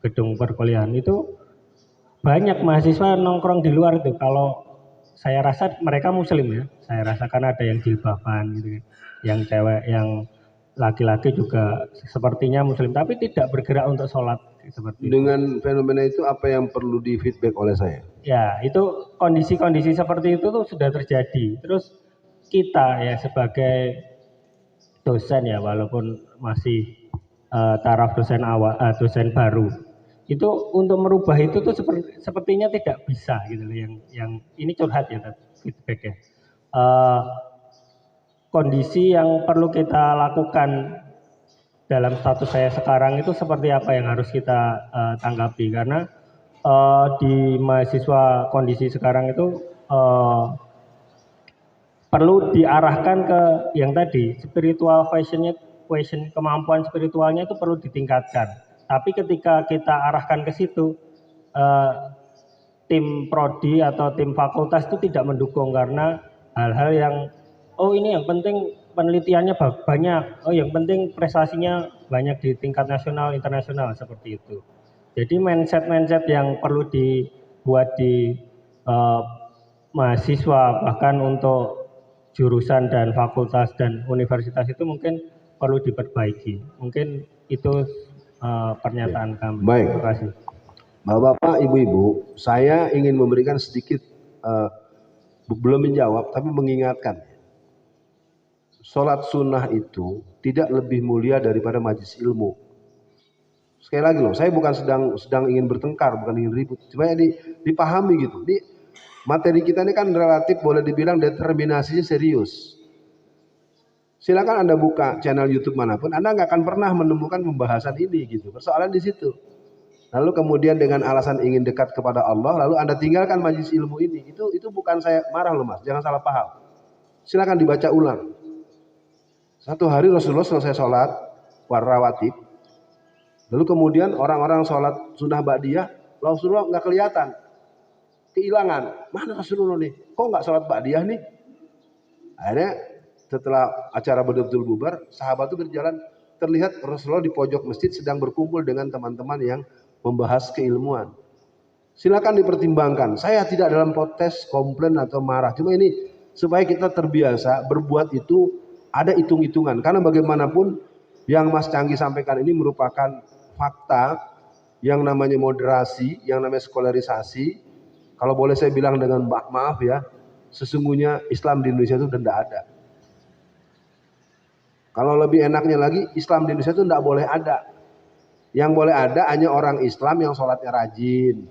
gedung perkuliahan itu banyak mahasiswa nongkrong di luar itu. Kalau saya rasa mereka muslim ya, saya rasakan ada yang jilbaban gitu, yang cewek, yang laki-laki juga sepertinya muslim, tapi tidak bergerak untuk sholat seperti itu. Dengan fenomena itu apa yang perlu di feedback oleh saya? Ya, itu kondisi-kondisi seperti itu tuh sudah terjadi. Terus kita ya sebagai dosen ya, walaupun masih taraf dosen awal, dosen baru, itu untuk merubah itu tuh sepertinya tidak bisa gitu loh. Yang ini curhat ya feedbacknya. Kondisi yang perlu kita lakukan dalam status saya sekarang itu seperti apa yang harus kita tanggapi, karena di mahasiswa kondisi sekarang itu perlu diarahkan ke yang tadi spiritual question, kemampuan spiritualnya itu perlu ditingkatkan. Tapi ketika kita arahkan ke situ, tim prodi atau tim fakultas itu tidak mendukung karena hal-hal yang ini yang penting penelitiannya banyak, yang penting prestasinya banyak di tingkat nasional internasional seperti itu. Jadi mindset yang perlu dibuat di mahasiswa, bahkan untuk jurusan dan fakultas dan universitas itu mungkin perlu diperbaiki. Mungkin itu pernyataan kami. Baik. Terima kasih. Bapak-bapak, ibu-ibu, saya ingin memberikan sedikit, belum menjawab, tapi mengingatkan. Sholat sunnah itu tidak lebih mulia daripada majelis ilmu. Sekali lagi loh, saya bukan sedang ingin bertengkar, bukan ingin ribut. Cuma ya dipahami gitu. Materi kita ini kan relatif boleh dibilang determinasinya serius. Silakan Anda buka channel YouTube manapun, Anda nggak akan pernah menemukan pembahasan ini gitu. Persoalan di situ. Lalu kemudian dengan alasan ingin dekat kepada Allah, lalu Anda tinggalkan majelis ilmu ini. Itu bukan saya marah loh Mas, jangan salah paham. Silakan dibaca ulang. Satu hari Rasulullah selesai sholat warawatib, lalu kemudian orang-orang sholat sunnah ba'diyah, Rasulullah nggak kelihatan, kehilangan. Mana Rasulullah nih? Kok nggak sholat ba'diyah nih? Akhirnya setelah acara betul-betul bubar, sahabat itu berjalan, terlihat Rasulullah di pojok masjid sedang berkumpul dengan teman-teman yang membahas keilmuan. Silakan dipertimbangkan. Saya tidak dalam protes, komplain atau marah. Cuma ini supaya kita terbiasa berbuat itu ada hitung-hitungan. Karena bagaimanapun yang Mas Canggi sampaikan ini merupakan fakta yang namanya moderasi, yang namanya sekularisasi. Kalau boleh saya bilang dengan maaf ya, sesungguhnya Islam di Indonesia itu tidak ada. Kalau lebih enaknya lagi, Islam di Indonesia itu tidak boleh ada. Yang boleh ada hanya orang Islam yang sholatnya rajin.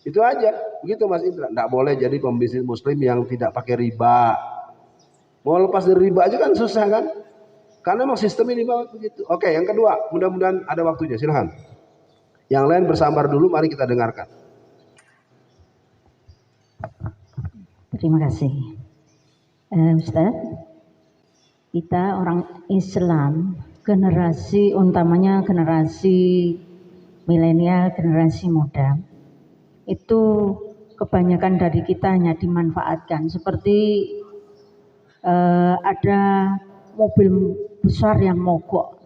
Itu aja, begitu Mas Indra. Tidak boleh jadi pembisnis muslim yang tidak pakai riba. Mau lepas dari riba aja kan susah kan? Karena memang sistem ini begitu. Oke, yang kedua, mudah-mudahan ada waktunya. Silahkan. Yang lain bersabar dulu, mari kita dengarkan. Terima kasih. Ustaz, kita orang Islam, generasi utamanya generasi milenial, generasi muda, itu kebanyakan dari kita hanya dimanfaatkan. Seperti ada mobil besar yang mogok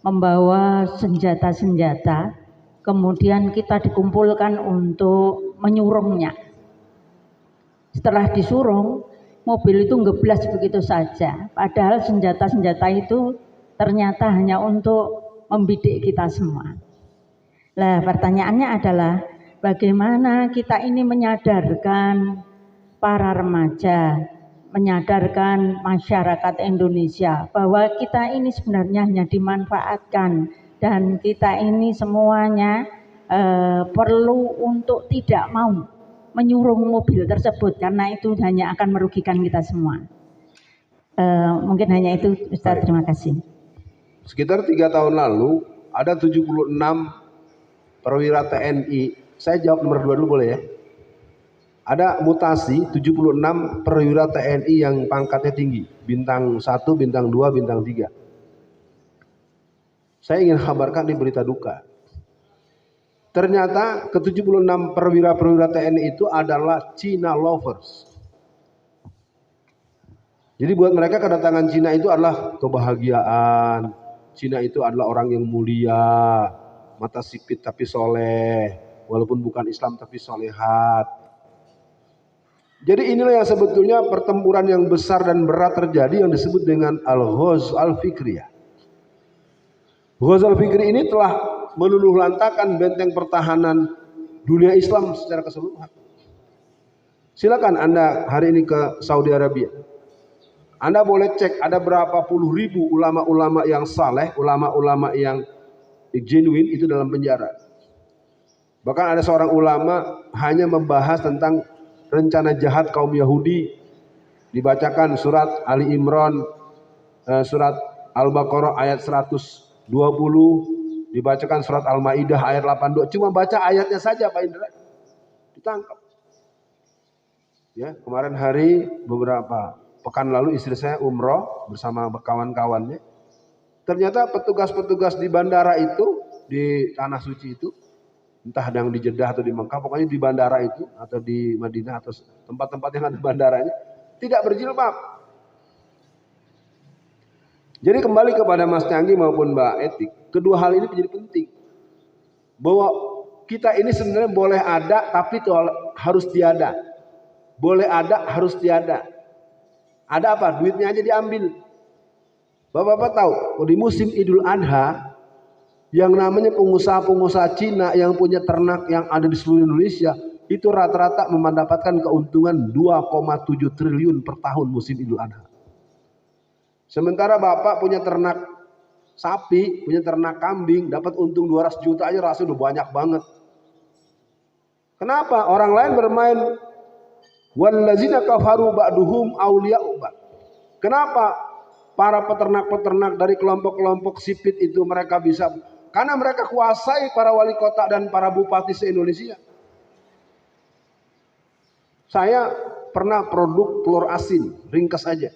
membawa senjata-senjata, kemudian kita dikumpulkan untuk menyurungnya. Setelah disurung, mobil itu ngeblas begitu saja, padahal senjata-senjata itu ternyata hanya untuk membidik kita semua. Nah, pertanyaannya adalah bagaimana kita ini menyadarkan para remaja, menyadarkan masyarakat Indonesia bahwa kita ini sebenarnya hanya dimanfaatkan dan kita ini semuanya perlu untuk tidak mau menyurung mobil tersebut karena itu hanya akan merugikan kita semua. Mungkin hanya itu Ustaz, terima kasih. Sekitar 3 tahun lalu ada 76 perwira TNI. Saya jawab nomor 2 dulu boleh ya? Ada mutasi 76 perwira TNI yang pangkatnya tinggi, bintang 1, bintang 2, bintang 3. Saya ingin kabarkan di berita duka. Ternyata ke-76 perwira-perwira TNI itu adalah Cina lovers. Jadi buat mereka kedatangan Cina itu adalah kebahagiaan. Cina itu adalah orang yang mulia. mata sipit tapi soleh, walaupun bukan Islam tapi solehat. Jadi inilah yang sebetulnya pertempuran yang besar dan berat terjadi yang disebut dengan al-Ghaz al-Fikriyah. Ghaz al-Fikri ini telah meluluhlantakan benteng pertahanan dunia Islam secara keseluruhan. Silakan Anda hari ini ke Saudi Arabia. Anda boleh cek ada berapa puluh ribu ulama-ulama yang saleh, ulama-ulama yang genuine itu dalam penjara. Bahkan ada seorang ulama hanya membahas tentang rencana jahat kaum Yahudi, dibacakan surat Ali Imran, surat Al-Baqarah ayat 120, dibacakan surat Al-Maidah ayat 82. Cuma baca ayatnya saja Pak Indra, ditangkap. Ya, kemarin hari beberapa pekan lalu istri saya umroh bersama kawan-kawannya. Ternyata petugas-petugas di bandara itu, di tanah suci itu, entah yang di Jeddah atau di Mekah, pokoknya di bandara itu atau di Madinah atau tempat-tempat yang ada bandaranya tidak berjilbab. Jadi kembali kepada Mas Canggi maupun Mbak Etik, kedua hal ini menjadi penting. Bahwa kita ini sebenarnya boleh ada tapi harus tiada. Boleh ada harus tiada. Ada apa? Duitnya aja diambil. Bapak-bapak tahu, di musim Idul Adha yang namanya pengusaha-pengusaha Cina yang punya ternak yang ada di seluruh Indonesia itu rata-rata mendapatkan keuntungan 2,7 triliun per tahun musim Idul Adha. Sementara Bapak punya ternak sapi, punya ternak kambing, dapat untung 200 juta aja rasanya udah banyak banget. Kenapa? Orang lain bermain wallazina kafaru ba'duhum awliya'u ba'd. Kenapa para peternak-peternak dari kelompok-kelompok sipit itu mereka bisa? Karena mereka kuasai para wali kota dan para bupati se-Indonesia. Saya pernah produk telur asin, ringkas aja.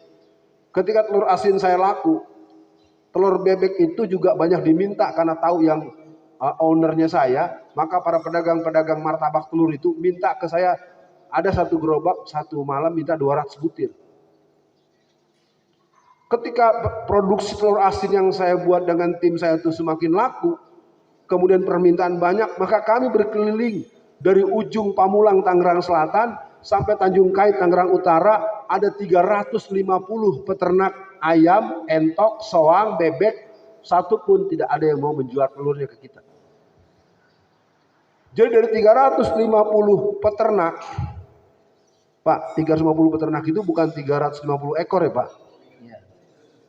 Ketika telur asin saya laku, telur bebek itu juga banyak diminta karena tahu yang ownernya saya. Maka para pedagang-pedagang martabak telur itu minta ke saya, ada satu gerobak, satu malam minta 200 butir. Ketika produksi telur asin yang saya buat dengan tim saya itu semakin laku, kemudian permintaan banyak, maka kami berkeliling dari ujung Pamulang Tangerang Selatan sampai Tanjung Kait Tangerang Utara, ada 350 peternak ayam, entok, soang, bebek, satu pun tidak ada yang mau menjual telurnya ke kita. Jadi dari 350 peternak, Pak, 350 peternak itu bukan 350 ekor ya Pak?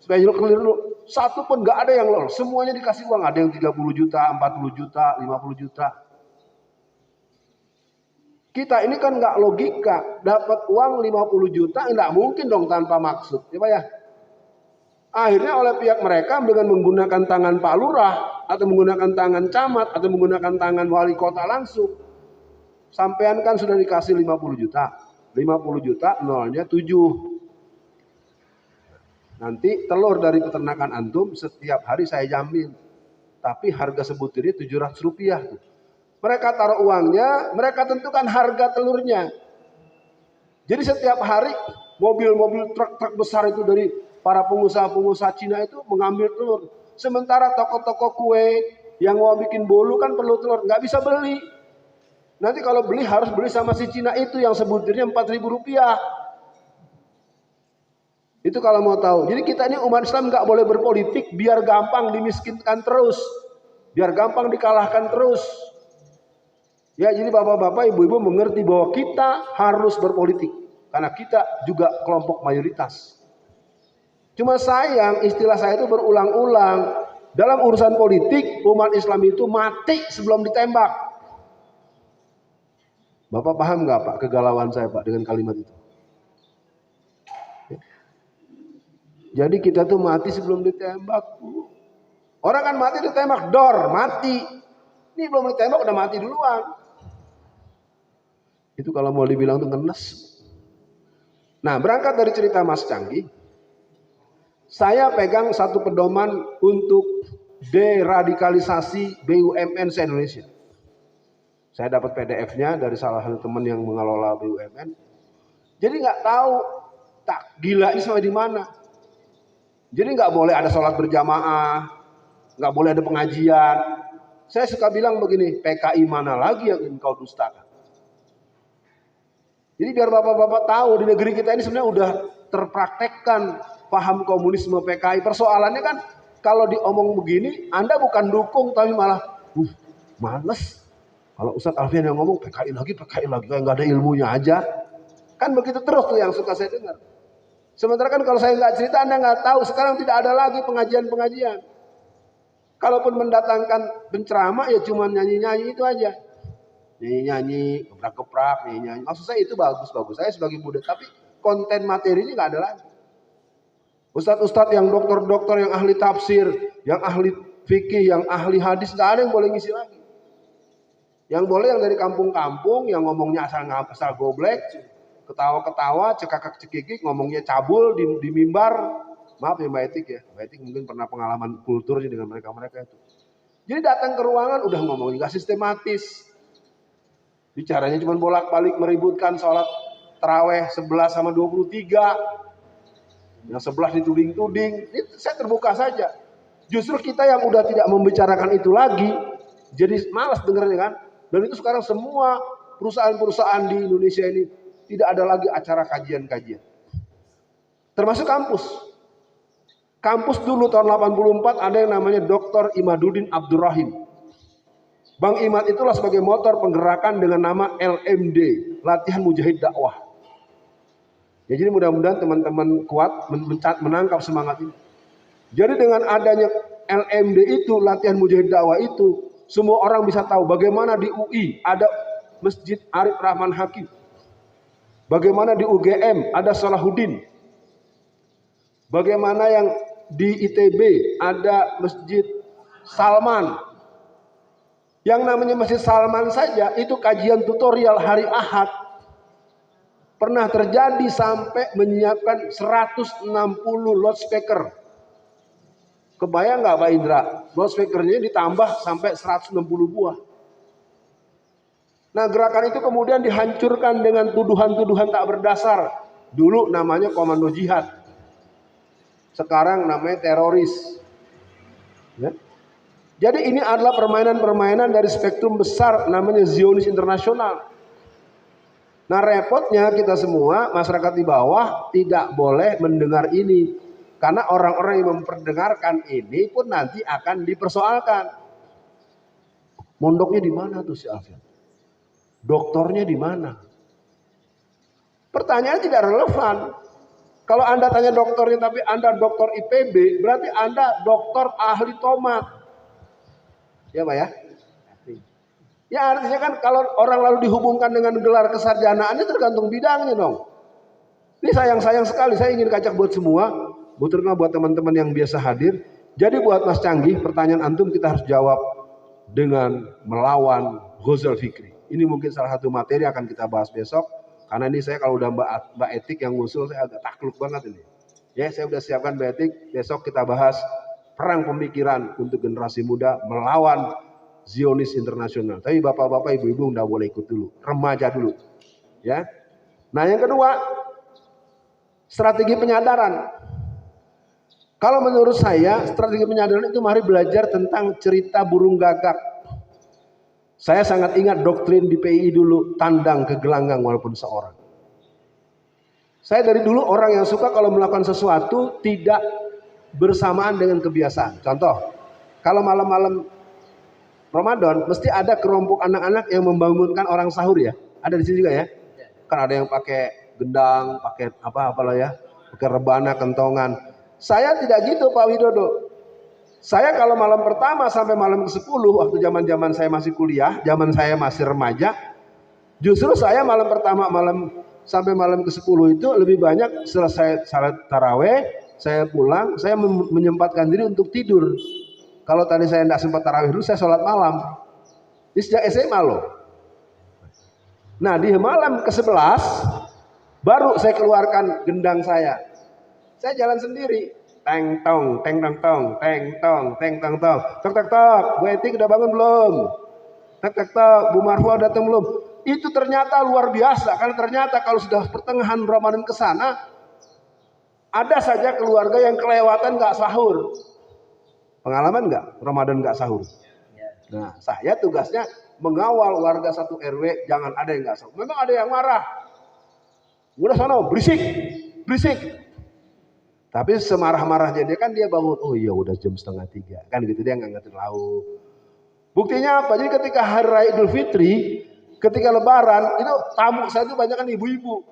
Supaya clear dulu, satu pun nggak ada yang lolos, semuanya dikasih uang, ada yang 30 juta, 40 juta, 50 juta. Kita ini kan nggak logika, dapat uang 50 juta, nggak mungkin dong tanpa maksud, ya Pak ya. Akhirnya oleh pihak mereka dengan menggunakan tangan Pak Lurah, atau menggunakan tangan camat, atau menggunakan tangan wali kota langsung. Sampean kan sudah dikasih 50 juta, 50 juta nolnya 7. Nanti telur dari peternakan antum setiap hari saya jamin. Tapi harga sebutirnya 700 rupiah. Mereka taruh uangnya, mereka tentukan harga telurnya. Jadi setiap hari mobil-mobil truk-truk besar itu dari para pengusaha-pengusaha Cina itu mengambil telur. Sementara toko-toko kue yang mau bikin bolu kan perlu telur, nggak bisa beli. Nanti kalau beli harus beli sama si Cina itu yang sebutirnya 4.000 rupiah. Itu kalau mau tahu. Jadi kita ini umat Islam nggak boleh berpolitik biar gampang dimiskinkan terus, biar gampang dikalahkan terus. Ya, jadi bapak-bapak, ibu-ibu mengerti bahwa kita harus berpolitik karena kita juga kelompok mayoritas. Cuma sayang istilah saya itu berulang-ulang. Dalam urusan politik umat Islam itu mati sebelum ditembak. Bapak paham nggak Pak kegalauan saya Pak dengan kalimat itu? Jadi kita tuh mati sebelum ditembak. Orang kan mati ditembak, dor, mati. Ini belum ditembak udah mati duluan. Itu kalau mau dibilang tuh ngenes. Nah, berangkat dari cerita Mas Canggi, saya pegang satu pedoman untuk deradikalisasi BUMN se-Indonesia. Saya dapat PDF-nya dari salah satu teman yang mengelola BUMN. Jadi nggak tahu tak gilanya sampai di mana. Jadi nggak boleh ada sholat berjamaah, nggak boleh ada pengajian, Saya suka bilang begini, PKI mana lagi yang ingin kau dustakan? Jadi biar bapak-bapak tahu di negeri kita ini sebenarnya udah terpraktekkan paham komunisme PKI. Persoalannya kan kalau diomong begini, Anda bukan dukung tapi malah males. Kalau Ustadz Alfian yang ngomong PKI lagi, kayak nggak ada ilmunya aja. Kan begitu terus tuh yang suka saya dengar. Sementara kan kalau saya nggak cerita, Anda nggak tahu. Sekarang tidak ada lagi pengajian-pengajian. Kalaupun mendatangkan penceramah ya cuma nyanyi-nyanyi itu aja. Nyanyi-nyanyi, keprak-keprak, nyanyi-nyanyi. Maksud saya itu bagus-bagus. Saya sebagai muda, tapi konten materinya nggak ada lagi. Ustadz-ustadz yang dokter-dokter, yang ahli tafsir, yang ahli fikih, yang ahli hadis, nggak ada yang boleh ngisi lagi. Yang boleh yang dari kampung-kampung, yang ngomongnya asal goblek, ketawa-ketawa, cekakak-cekikik, ngomongnya cabul di mimbar. Maaf ya Mbak Etik ya, Mbak Etik mungkin pernah pengalaman kulturnya dengan mereka-mereka itu. Jadi datang ke ruangan udah ngomong nggak sistematis. Bicaranya cuma bolak-balik meributkan sholat taraweh 11 sama 23. Yang 11 dituding-tuding. Ini saya terbuka saja. Justru kita yang udah tidak membicarakan itu lagi, jadi malas dengernya kan. Dan itu sekarang semua perusahaan-perusahaan di Indonesia ini tidak ada lagi acara kajian-kajian. Termasuk kampus. Kampus dulu tahun 84 ada yang namanya Dr. Imaduddin Abdurrahim. Bang Imad itulah sebagai motor penggerakan dengan nama LMD, Latihan Mujahid Dakwah. Ya, jadi mudah-mudahan teman-teman kuat menangkap semangat ini. Jadi dengan adanya LMD itu, Latihan Mujahid Dakwah itu, semua orang bisa tahu bagaimana di UI ada Masjid Arif Rahman Hakim. Bagaimana di UGM ada Salahuddin. Bagaimana yang di ITB ada Masjid Salman. Yang namanya Masjid Salman saja itu kajian tutorial hari Ahad pernah terjadi sampai menyiapkan 160 loudspeaker. Kebayang nggak Pak Indra? Loudspeakernya ditambah sampai 160 buah. Nah, gerakan itu kemudian dihancurkan dengan tuduhan-tuduhan tak berdasar. Dulu namanya komando jihad. Sekarang namanya teroris. Ya. Jadi ini adalah permainan-permainan dari spektrum besar namanya Zionis internasional. Nah, repotnya kita semua masyarakat di bawah tidak boleh mendengar ini. Karena orang-orang yang memperdengarkan ini pun nanti akan dipersoalkan. Mondoknya di mana tuh si Alfian? Doktornya di mana? Pertanyaan tidak relevan. Kalau Anda tanya dokternya tapi Anda dokter IPB, berarti Anda dokter ahli tomat. Ya Pak ya? Ya artinya kan kalau orang lalu dihubungkan dengan gelar kesarjanaannya tergantung bidangnya dong. Ini sayang sekali, saya ingin kajak buat semua, terutama buat teman-teman yang biasa hadir. Jadi buat Mas Canggih, pertanyaan antum kita harus jawab dengan melawan Ghazal Fikri. Ini mungkin salah satu materi akan kita bahas besok. Karena ini saya kalau udah Mbak Etik yang ngusul saya agak takluk banget ini. Ya, saya udah siapkan Mbak Etik, besok kita bahas perang pemikiran untuk generasi muda melawan Zionis internasional. Tapi bapak-bapak, ibu-ibu nggak boleh ikut dulu, remaja dulu. Ya. Nah, yang kedua, strategi penyadaran. Kalau menurut saya, strategi penyadaran itu mari belajar tentang cerita burung gagak. Saya sangat ingat doktrin di PII dulu, tandang ke gelanggang walaupun seorang. Saya dari dulu orang yang suka kalau melakukan sesuatu tidak bersamaan dengan kebiasaan. Contoh, kalau malam-malam Ramadan mesti ada kelompok anak-anak yang membangunkan orang sahur ya. Ada di sini juga ya. Kan ada yang pakai gendang, pakai apa-apalah ya, pakai rebana, kentongan. Saya tidak gitu Pak Widodo. Saya kalau malam pertama sampai malam ke-10 waktu zaman-zaman saya masih kuliah, zaman saya masih remaja, justru saya malam pertama sampai malam ke-10 itu lebih banyak selesai salat taraweh, saya pulang, saya menyempatkan diri untuk tidur. Kalau tadi saya tidak sempat taraweh dulu, saya sholat malam. Ini sejak SMA loh. Nah, di malam ke-11 baru saya keluarkan gendang saya. Saya jalan sendiri. Teng tong, teng tong tong, teng tong, teng tong tong. Tok tok tok, Bu Etik udah bangun belum? Tok tok tok, Bu Marfua datang belum? Itu ternyata luar biasa. Karena ternyata kalau sudah pertengahan Ramadan ke sana, ada saja keluarga yang kelewatan nggak sahur. Pengalaman nggak Ramadan nggak sahur? Nah, saya tugasnya mengawal warga satu RW, jangan ada yang nggak salah. Memang ada yang marah. Udah sana, berisik, berisik. Tapi semarah-marahnya dia kan dia bangun, oh iya udah jam 2:30. Kan gitu, dia nggak ngerti lauk. Buktinya apa? Jadi ketika hari raya Idul Fitri, ketika lebaran, itu tamu saya itu banyak kan ibu-ibu.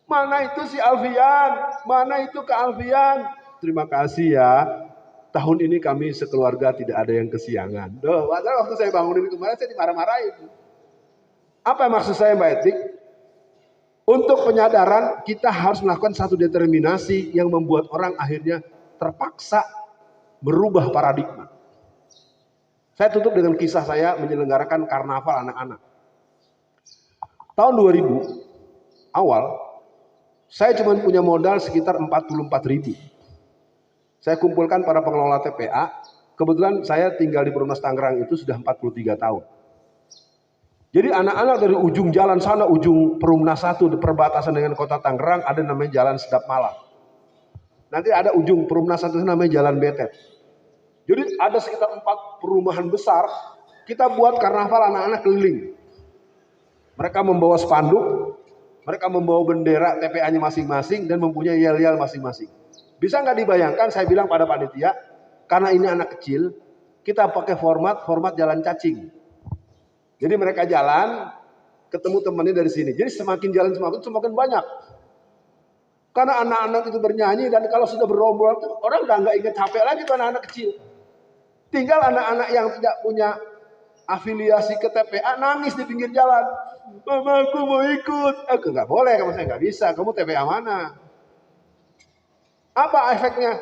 Mana itu si Alfian? Mana itu Kak Alfian? Terima kasih ya. Tahun ini kami sekeluarga tidak ada yang kesiangan. Duh, waktu saya bangunin kemarin saya dimarah-marahin. Apa maksud saya Mbak Etik? Untuk penyadaran kita harus melakukan satu determinasi yang membuat orang akhirnya terpaksa merubah paradigma. Saya tutup dengan kisah saya menyelenggarakan karnaval anak-anak. Tahun 2000 awal, saya cuma punya modal sekitar 44.000. Saya kumpulkan para pengelola TPA. Kebetulan saya tinggal di Perumnas Tangerang itu sudah 43 tahun. Jadi anak-anak dari ujung jalan sana, ujung Perumnas 1, di perbatasan dengan kota Tangerang, ada namanya Jalan Sedap Malam. Nanti ada ujung Perumnas 1 namanya Jalan Betet. Jadi ada sekitar 4 perumahan besar, kita buat karnaval anak-anak keliling. Mereka membawa spanduk, mereka membawa bendera TPA-nya masing-masing dan mempunyai yel-yel masing-masing. Bisa nggak dibayangkan, saya bilang pada panitia, karena ini anak kecil, kita pakai format jalan cacing. Jadi mereka jalan, ketemu temannya dari sini. Jadi semakin jalan semakin banyak. Karena anak-anak itu bernyanyi dan kalau sudah berrombongan, orang udah nggak ingat capek lagi tuh anak-anak kecil. Tinggal anak-anak yang tidak punya afiliasi ke TPA nangis di pinggir jalan. Mama aku mau ikut. Nggak boleh, kamu saya nggak bisa. Kamu TPA mana? Apa efeknya?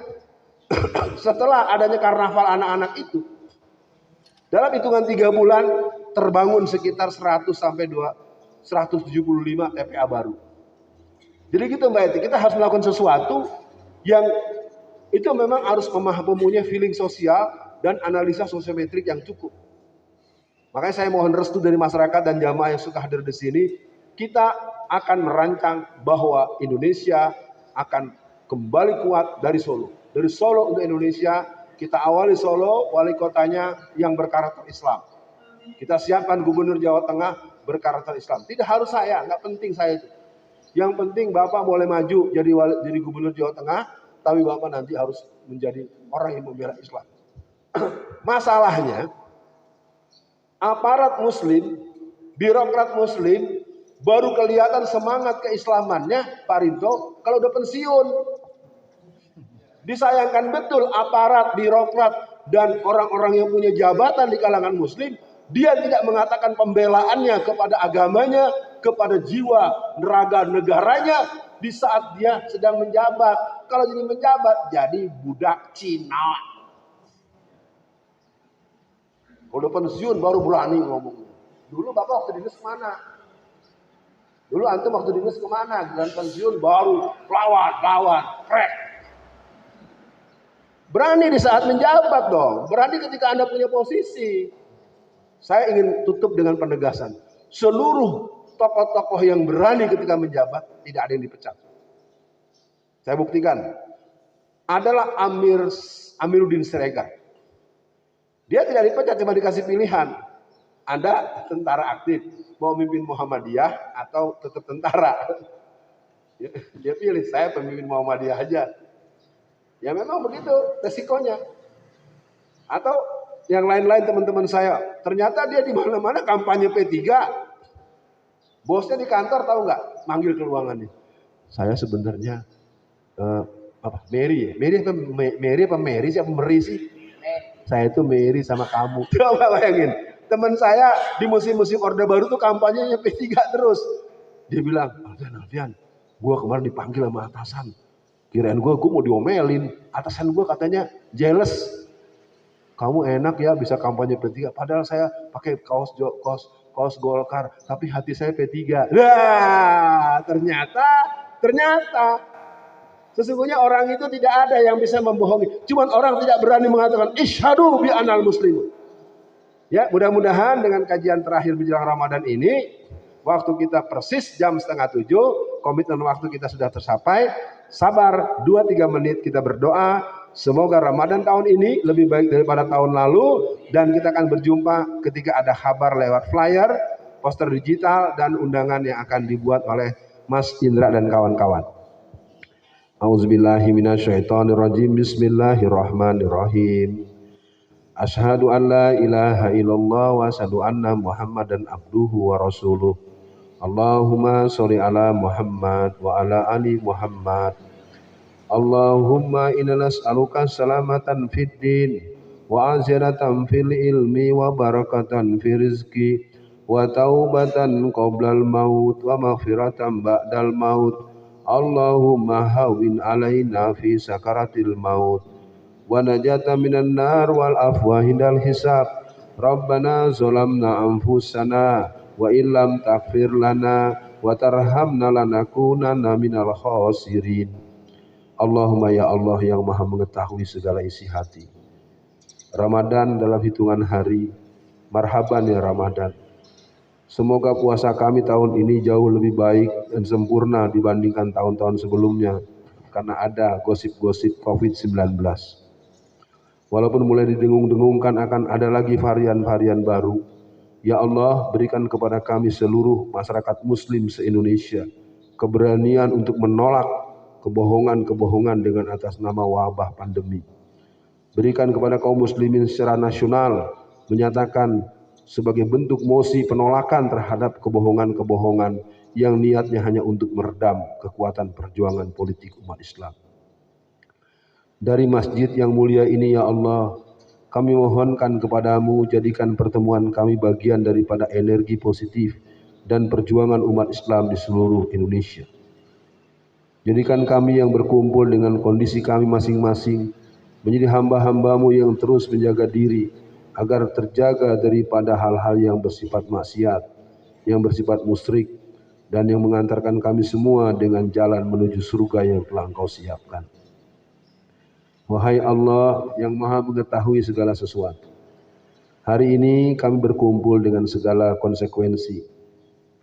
Setelah adanya karnaval anak-anak itu, dalam hitungan 3 bulan terbangun sekitar 100 sampai 175 TPA baru. Jadi gitu Mbak Eti, kita harus melakukan sesuatu yang itu memang harus mempunyai feeling sosial dan analisa sosiometrik yang cukup. Makanya saya mohon restu dari masyarakat dan jamaah yang suka hadir di sini. Kita akan merancang bahwa Indonesia akan kembali kuat dari Solo. Dari Solo untuk Indonesia, kita awali Solo, wali kotanya yang berkarakter Islam. Kita siapkan gubernur Jawa Tengah berkarakter Islam. Tidak harus saya, nggak penting saya itu. Yang penting Bapak boleh maju jadi gubernur Jawa Tengah, tapi Bapak nanti harus menjadi orang yang membela Islam. Masalahnya, aparat muslim, birokrat muslim, baru kelihatan semangat keislamannya Pak Rinto kalau udah pensiun. Disayangkan betul aparat, birokrat, dan orang-orang yang punya jabatan di kalangan muslim, dia tidak mengatakan pembelaannya kepada agamanya, kepada jiwa, raga negaranya di saat dia sedang menjabat. Kalau jadi menjabat, jadi budak Cina. Udah pensiun baru berani ngomong. Dulu Bapak waktu dinas kemana? Dulu antum waktu dinas kemana? Dan pensiun baru lawan, krek. Berani di saat menjabat dong. Berani ketika Anda punya posisi. Saya ingin tutup dengan penegasan. Seluruh tokoh-tokoh yang berani ketika menjabat, tidak ada yang dipecat. Saya buktikan. Adalah Amiruddin Siregar. Dia tidak dipecat, cuma dikasih pilihan. Anda tentara aktif, mau memimpin Muhammadiyah atau tetap tentara. Dia pilih, saya pemimpin Muhammadiyah aja. Ya memang begitu resikonya. Atau yang lain-lain teman-teman saya, ternyata dia di mana-mana kampanye P3. Bosnya di kantor tahu nggak? Manggil ke ruangannya. Saya sebenarnya Mary ya? Mary apa Mary sih? Apa Mary sih? Saya itu Mary sama kamu. Coba bayangin. Teman saya di musim-musim Orde Baru tuh kampanyenya P3 terus. Dia bilang, Alfian, gue kemarin dipanggil sama atasan. Kirain gue mau diomelin. Atasan gue katanya jealous. Kamu enak ya bisa kampanye P3. Padahal saya pakai kaos Golkar. Tapi hati saya P3. Nah, ternyata. Sesungguhnya orang itu tidak ada yang bisa membohongi. Cuman orang tidak berani mengatakan isyhadu bi anal muslimun. Ya, mudah-mudahan dengan kajian terakhir menjelang Ramadan ini, waktu kita persis jam 6:30, komitmen waktu kita sudah tercapai. Sabar 2-3 menit kita berdoa. Semoga Ramadan tahun ini lebih baik daripada tahun lalu, dan kita akan berjumpa ketika ada kabar lewat flyer, poster digital, dan undangan yang akan dibuat oleh Mas Indra dan kawan-kawan. Auzubillahi minasyaitonirrajim. Bismillahirrahmanirrahim. Asyhadu an la ilaha illallah wa asyhadu anna Muhammadan abduhu wa rasuluh. Allahumma sholli ala Muhammad wa ala ali Muhammad. Allahumma inna nas'aluka salamatan fid din wa aziratan fil ilmi wa barakatan fi rizki wa taubatan qoblal maut wa maghfiratan ba'dal maut. Allahumma hawin alaina fi sakaratil maut wa najata minan nar wal afwa hindal hisab. Rabbana zolamna anfusana wa illam taghfir lana wa tarhamna lanakunanna minal khasirin. Allahumma ya Allah yang maha mengetahui segala isi hati. Ramadan dalam hitungan hari. Marhaban ya Ramadan. Semoga puasa kami tahun ini jauh lebih baik dan sempurna dibandingkan tahun-tahun sebelumnya, karena ada gosip-gosip COVID-19. Walaupun mulai didengung-dengungkan akan ada lagi varian-varian baru, ya Allah berikan kepada kami seluruh masyarakat muslim se-Indonesia keberanian untuk menolak kebohongan-kebohongan dengan atas nama wabah pandemi. Berikan kepada kaum muslimin secara nasional menyatakan sebagai bentuk mosi penolakan terhadap kebohongan-kebohongan yang niatnya hanya untuk meredam kekuatan perjuangan politik umat Islam. Dari masjid yang mulia ini ya Allah, kami mohonkan kepadamu, jadikan pertemuan kami bagian daripada energi positif dan perjuangan umat Islam di seluruh Indonesia. Jadikan kami yang berkumpul dengan kondisi kami masing-masing menjadi hamba-hambamu yang terus menjaga diri agar terjaga daripada hal-hal yang bersifat maksiat, yang bersifat musyrik, dan yang mengantarkan kami semua dengan jalan menuju surga yang telah Engkau siapkan. Wahai Allah yang maha mengetahui segala sesuatu, hari ini kami berkumpul dengan segala konsekuensi.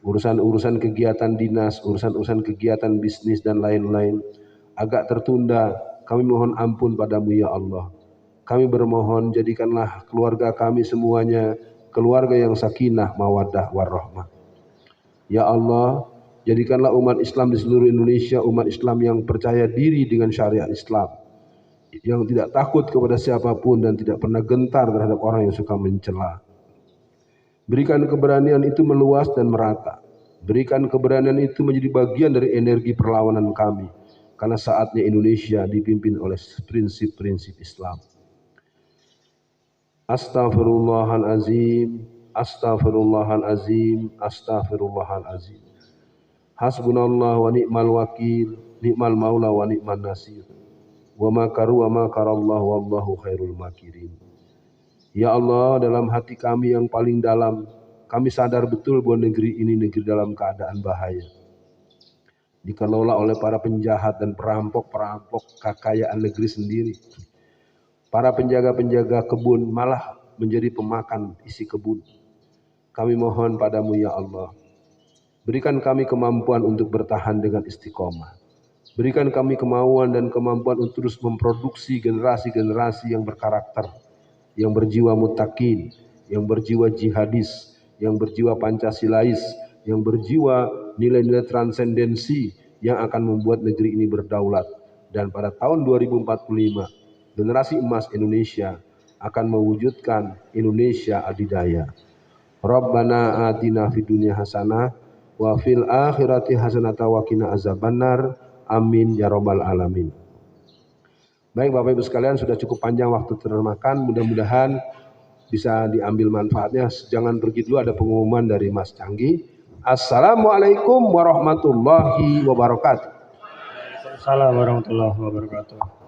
Urusan-urusan kegiatan dinas, urusan-urusan kegiatan bisnis dan lain-lain agak tertunda. Kami mohon ampun padamu ya Allah. Kami bermohon jadikanlah keluarga kami semuanya keluarga yang sakinah, mawaddah, warahmah. Ya Allah, jadikanlah umat Islam di seluruh Indonesia umat Islam yang percaya diri dengan syariat Islam, yang tidak takut kepada siapapun dan tidak pernah gentar terhadap orang yang suka mencela. Berikan keberanian itu meluas dan merata. Berikan keberanian itu menjadi bagian dari energi perlawanan kami, karena saatnya Indonesia dipimpin oleh prinsip-prinsip Islam. Astaghfirullahalazim, astaghfirullahalazim, astaghfirullahalazim. Hasbunallah wa ni'mal wakil, ni'mal maula wa ni'man nasir. Wa makaru wa makarallahu wallahu khairul makirin. Ya Allah, dalam hati kami yang paling dalam, kami sadar betul bahwa negeri ini negeri dalam keadaan bahaya. Dikelola oleh para penjahat dan perampok-perampok kekayaan negeri sendiri. Para penjaga-penjaga kebun malah menjadi pemakan isi kebun. Kami mohon padamu ya Allah, berikan kami kemampuan untuk bertahan dengan istiqomah. Berikan kami kemauan dan kemampuan untuk terus memproduksi generasi-generasi yang berkarakter, yang berjiwa muttaqin, yang berjiwa jihadis, yang berjiwa Pancasilais, yang berjiwa nilai-nilai transendensi yang akan membuat negeri ini berdaulat. Dan pada tahun 2045, generasi emas Indonesia akan mewujudkan Indonesia adidaya. Rabbana atina fid dunya hasanah wa fil akhirati hasanah wa qina azabannar. Amin ya rabbal alamin. Baik Bapak Ibu sekalian, sudah cukup panjang waktu termakan, mudah-mudahan bisa diambil manfaatnya. Jangan pergi dulu, ada pengumuman dari Mas Canggi. Assalamualaikum warahmatullahi wabarakatuh. Assalamualaikum warahmatullahi wabarakatuh.